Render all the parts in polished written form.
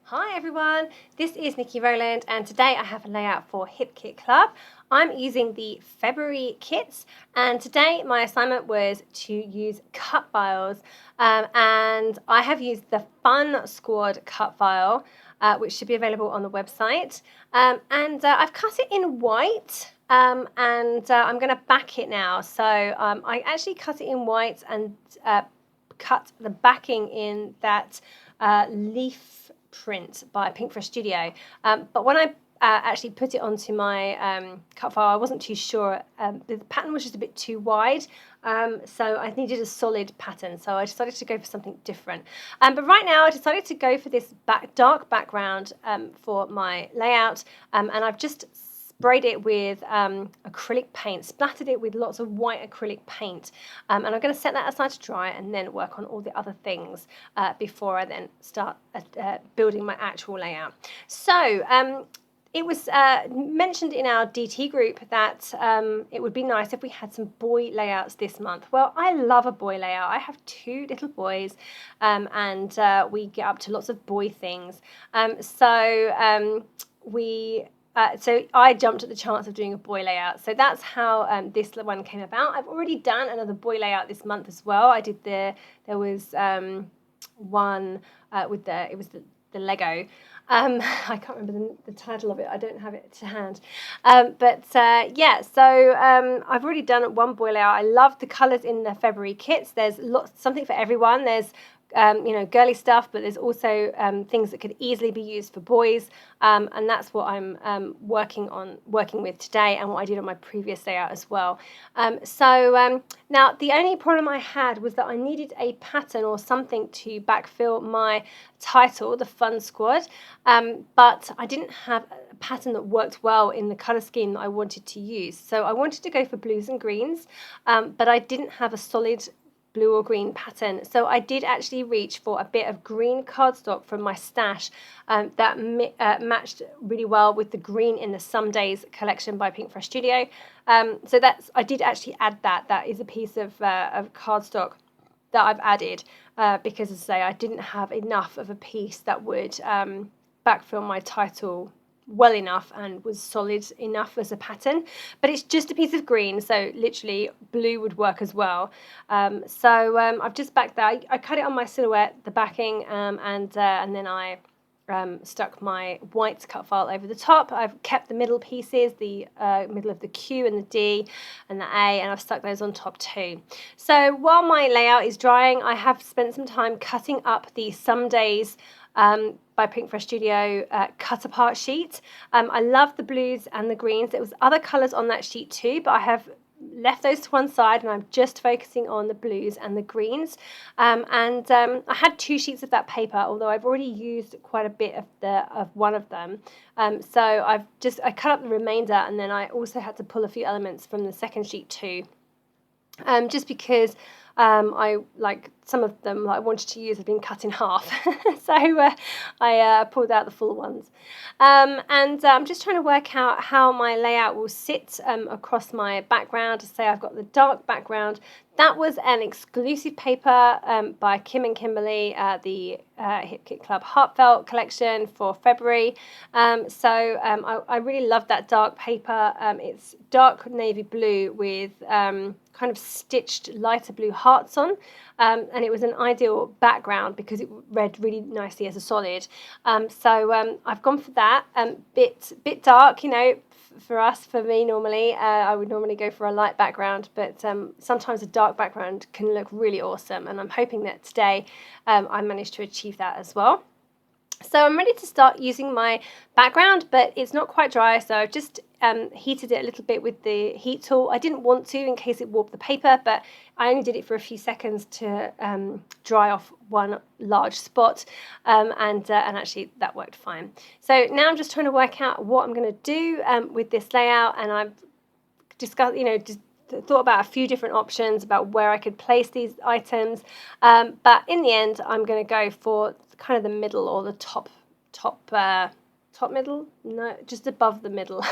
Hi everyone, this is Nikki Rowland and today I have a layout for Hip Kit Club. I'm using the February kits and today my assignment was to use cut files and I have used the Fun Squad cut file which should be available on the website I've cut it in white and I'm going to back it now. So I actually cut it in white and cut the backing in that leaf print by Pinkfresh Studio. But when I actually put it onto my cut file, I wasn't too sure. The pattern was just a bit too wide, so I needed a solid pattern. So I decided to go for something different. But right now, I decided to go for this dark background for my layout, and I've just sprayed it with acrylic paint, splattered it with lots of white acrylic paint, and I'm going to set that aside to dry and then work on all the other things before I then start building my actual layout. So it was mentioned in our DT group that it would be nice if we had some boy layouts this month. Well, I love a boy layout. I have two little boys and we get up to lots of boy things. So I jumped at the chance of doing a boy layout. So that's how this one came about. I've already done another boy layout this month as well. I did there was one with the Lego. I can't remember the title of it. I don't have it to hand. Yeah, so I've already done one boy layout. I love the colours in the February kits. There's something for everyone. There's girly stuff, but there's also things that could easily be used for boys, and that's what I'm working with today, and what I did on my previous layout as well. Now the only problem I had was that I needed a pattern or something to backfill my title, the Fun Squad, but I didn't have a pattern that worked well in the colour scheme that I wanted to use. So I wanted to go for blues and greens, but I didn't have a solid blue or green pattern. So I did actually reach for a bit of green cardstock from my stash that matched really well with the green in the Some Days collection by Pinkfresh Studio. So I did actually add that. That is a piece of cardstock that I've added because, as I say, I didn't have enough of a piece that would backfill my title well enough and was solid enough as a pattern, but it's just a piece of green, so literally blue would work as well. I've just backed that. I cut it on my silhouette, the backing, and then I stuck my white cut file over the top. I've kept the middle pieces, the middle of the Q and the D and the A, and I've stuck those on top too. So while my layout is drying, I have spent some time cutting up the Some Days by Pinkfresh Studio cut apart sheet. I love the blues and the greens. There was other colours on that sheet too, but I have left those to one side and I'm just focusing on the blues and the greens. I had two sheets of that paper, although I've already used quite a bit of one of them. So I cut up the remainder, and then I also had to pull a few elements from the second sheet too. Just because I like some of them that I wanted to use have been cut in half, so I pulled out the full ones. I'm just trying to work out how my layout will sit across my background. To say I've got the dark background. That was an exclusive paper by Kim and Kimberly, the Hip Kit Club Heartfelt collection for February. I really love that dark paper. It's dark navy blue with kind of stitched lighter blue hearts on, and it was an ideal background because it read really nicely as a solid. I've gone for that. Bit dark, for me normally. I would normally go for a light background, but sometimes a dark background can look really awesome, and I'm hoping that today I managed to achieve that as well. So I'm ready to start using my background, but it's not quite dry, so I've just heated it a little bit with the heat tool. I didn't want to in case it warped the paper, but I only did it for a few seconds to dry off one large spot, and actually that worked fine. So now I'm just trying to work out what I'm going to do with this layout, and I've discussed, just thought about a few different options about where I could place these items, but in the end I'm going to go for kind of the middle, or the top middle, no, just above the middle.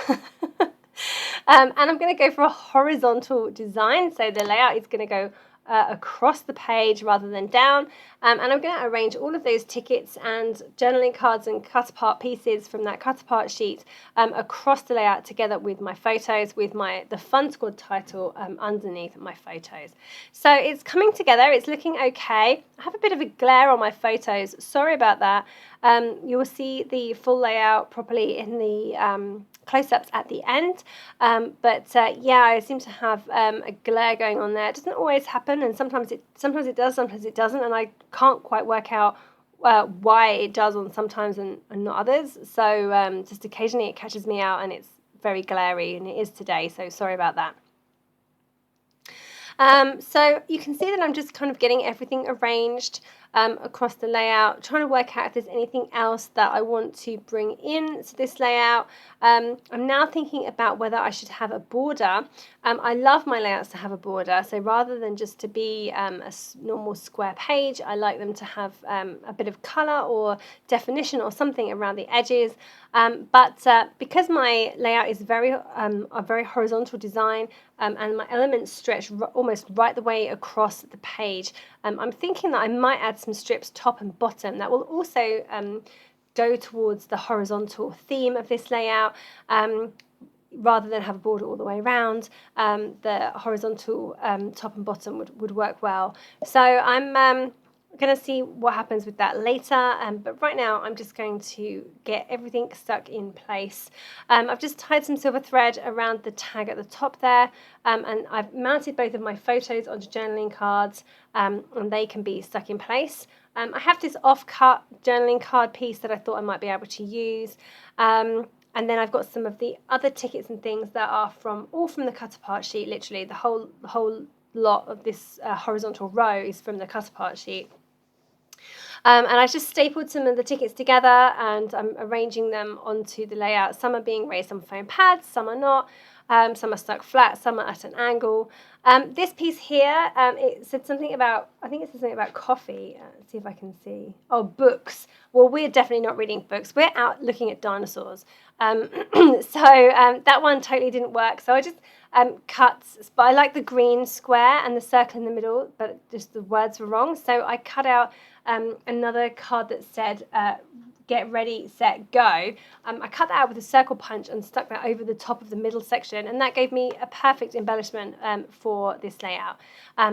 And I'm going to go for a horizontal design, so the layout is going to go across the page rather than down. And I'm going to arrange all of those tickets and journaling cards and cut apart pieces from that cut apart sheet across the layout together with my photos, with the Fun Squad title underneath my photos. So it's coming together. It's looking okay. I have a bit of a glare on my photos. Sorry about that. You will see the full layout properly in the close-ups at the end, but yeah, I seem to have a glare going on there. It doesn't always happen, and sometimes it does, sometimes it doesn't, and I can't quite work out why it does on sometimes and not others. So just occasionally it catches me out and it's very glary, and it is today, so sorry about that. So you can see that I'm just kind of getting everything arranged across the layout, trying to work out if there's anything else that I want to bring into this layout. I'm now thinking about whether I should have a border. I love my layouts to have a border, so rather than just to be a normal square page, I like them to have a bit of colour or definition or something around the edges. But because my layout is a very horizontal design and my elements stretch almost right the way across the page, I'm thinking that I might add some strips top and bottom that will also go towards the horizontal theme of this layout. Rather than have a border all the way around, the horizontal top and bottom would work well. So I'm going to see what happens with that later, but right now I'm just going to get everything stuck in place. I've just tied some silver thread around the tag at the top there, and I've mounted both of my photos onto journaling cards, and they can be stuck in place. I have this off-cut journaling card piece that I thought I might be able to use. And then I've got some of the other tickets and things that are all from the cut apart sheet. Literally the whole lot of this horizontal row is from the cut apart sheet. And I just stapled some of the tickets together and I'm arranging them onto the layout. Some are being raised on foam pads, some are not. Some are stuck flat, some are at an angle. This piece here, it said something about, I think it said something about coffee. Let's see if I can see. Oh, books. Well, we're definitely not reading books. We're out looking at dinosaurs. So that one totally didn't work. So I just cut, but I like the green square and the circle in the middle, but just the words were wrong. So I cut out another card that said, get ready, set, go. I cut that out with a circle punch and stuck that over the top of the middle section, and that gave me a perfect embellishment for this layout.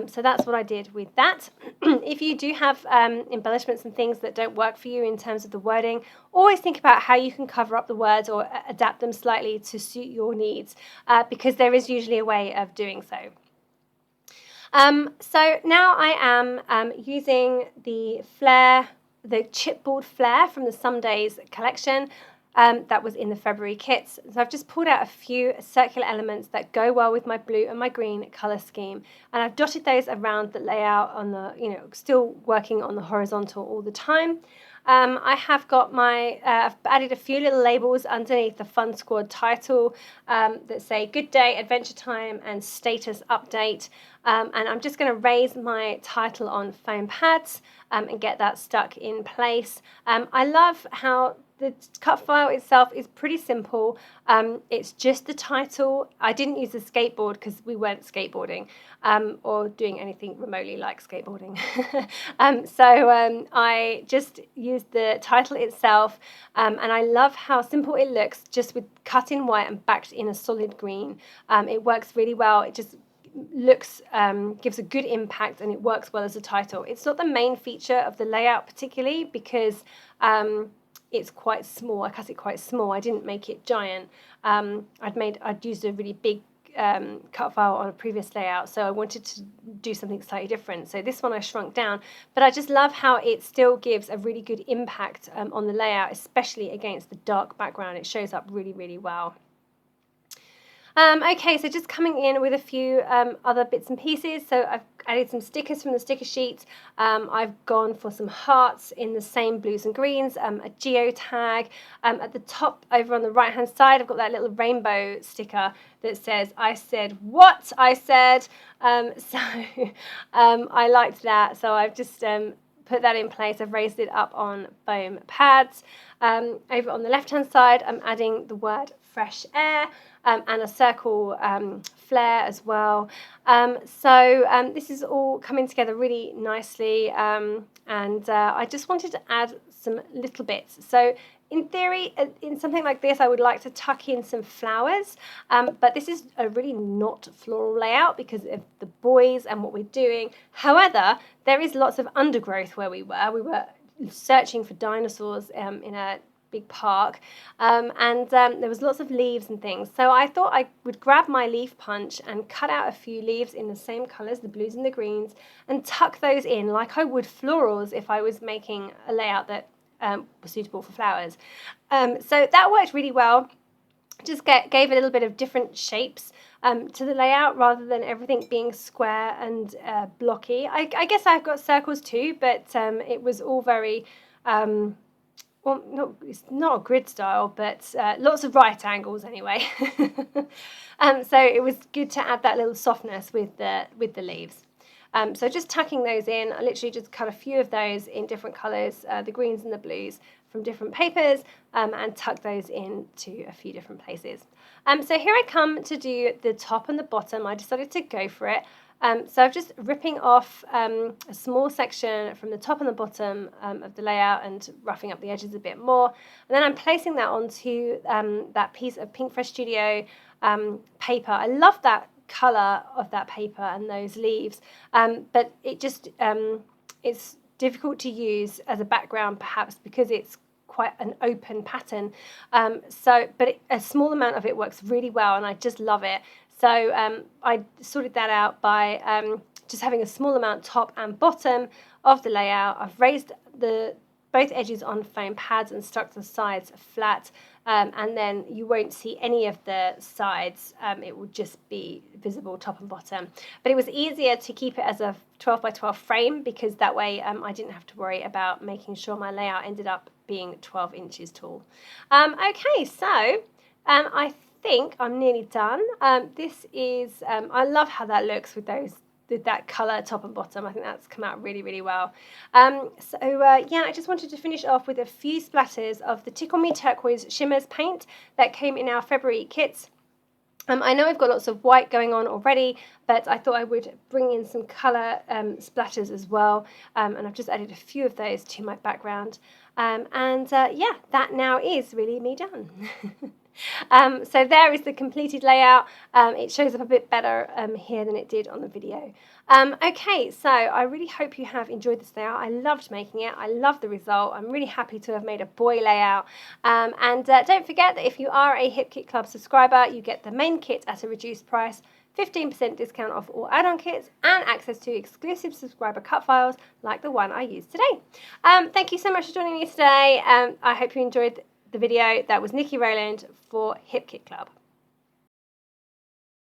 So that's what I did with that. If you do have embellishments and things that don't work for you in terms of the wording, always think about how you can cover up the words or adapt them slightly to suit your needs, because there is usually a way of doing so. So now I am using the chipboard flare from the Some Days collection that was in the February kits. So I've just pulled out a few circular elements that go well with my blue and my green colour scheme, and I've dotted those around the layout on the, still working on the horizontal all the time. I have got I've added a few little labels underneath the Fun Squad title that say Good Day, Adventure Time and Status Update. And I'm just going to raise my title on foam pads and get that stuck in place. I love how the cut file itself is pretty simple. It's just the title. I didn't use the skateboard because we weren't skateboarding or doing anything remotely like skateboarding. So I just used the title itself, and I love how simple it looks just with cut in white and backed in a solid green. It works really well. It just looks gives a good impact, and it works well as a title. It's not the main feature of the layout particularly because it's quite small. I cut it quite small. I didn't make it giant. I'd used a really big cut file on a previous layout, so I wanted to do something slightly different. So this one I shrunk down, but I just love how it still gives a really good impact on the layout, especially against the dark background. It shows up really, really well. Okay, so just coming in with a few other bits and pieces. So I've added some stickers from the sticker sheet. I've gone for some hearts in the same blues and greens, a geo tag. At the top over on the right hand side, I've got that little rainbow sticker that says, I said what I said. I liked that, so I've just put that in place. I've raised it up on foam pads. Over on the left hand side, I'm adding the word fresh air, and a circle flare as well. So this is all coming together really nicely, and I just wanted to add some little bits. So in theory, in something like this, I would like to tuck in some flowers, but this is a really not floral layout because of the boys and what we're doing. However, there is lots of undergrowth where we were. We were searching for dinosaurs in a big park, and there was lots of leaves and things. So I thought I would grab my leaf punch and cut out a few leaves in the same colours, the blues and the greens, and tuck those in like I would florals if I was making a layout that was suitable for flowers. So that worked really well. Just gave a little bit of different shapes to the layout rather than everything being square and blocky. I guess I've got circles too, but it was all very, well, it's not a grid style, but lots of right angles anyway. So it was good to add that little softness with the leaves. So just tucking those in, I literally just cut a few of those in different colours, the greens and the blues from different papers, and tuck those into a few different places. So here I come to do the top and the bottom. I decided to go for it. So I'm just ripping off a small section from the top and the bottom of the layout and roughing up the edges a bit more. And then I'm placing that onto that piece of Pinkfresh Studio paper. I love that colour of that paper and those leaves, but it just it's difficult to use as a background perhaps because it's quite an open pattern, but a small amount of it works really well and I just love it. So I sorted that out by just having a small amount top and bottom of the layout. I've raised both edges on foam pads and stuck the sides flat, and then you won't see any of the sides. It will just be visible top and bottom. But it was easier to keep it as a 12 by 12 frame because that way I didn't have to worry about making sure my layout ended up being 12 inches tall. Okay, so I think I'm nearly done. This is, I love how that looks with that colour top and bottom. I think that's come out really, really well. Yeah, I just wanted to finish off with a few splatters of the Tickle Me Turquoise Shimmers paint that came in our February kits. I know I've got lots of white going on already, but I thought I would bring in some colour splatters as well, and I've just added a few of those to my background. Yeah, that now is really me done. So there is the completed layout. It shows up a bit better here than it did on the video. Okay, so I really hope you have enjoyed this layout. I loved making it. I love the result. I'm really happy to have made a boy layout. Don't forget that if you are a Hip Kit Club subscriber, you get the main kit at a reduced price, 15% discount off all add-on kits, and access to exclusive subscriber cut files like the one I used today. Thank you so much for joining me today. I hope you enjoyed the video. That was Nikki Rowland for Hip Kit Club.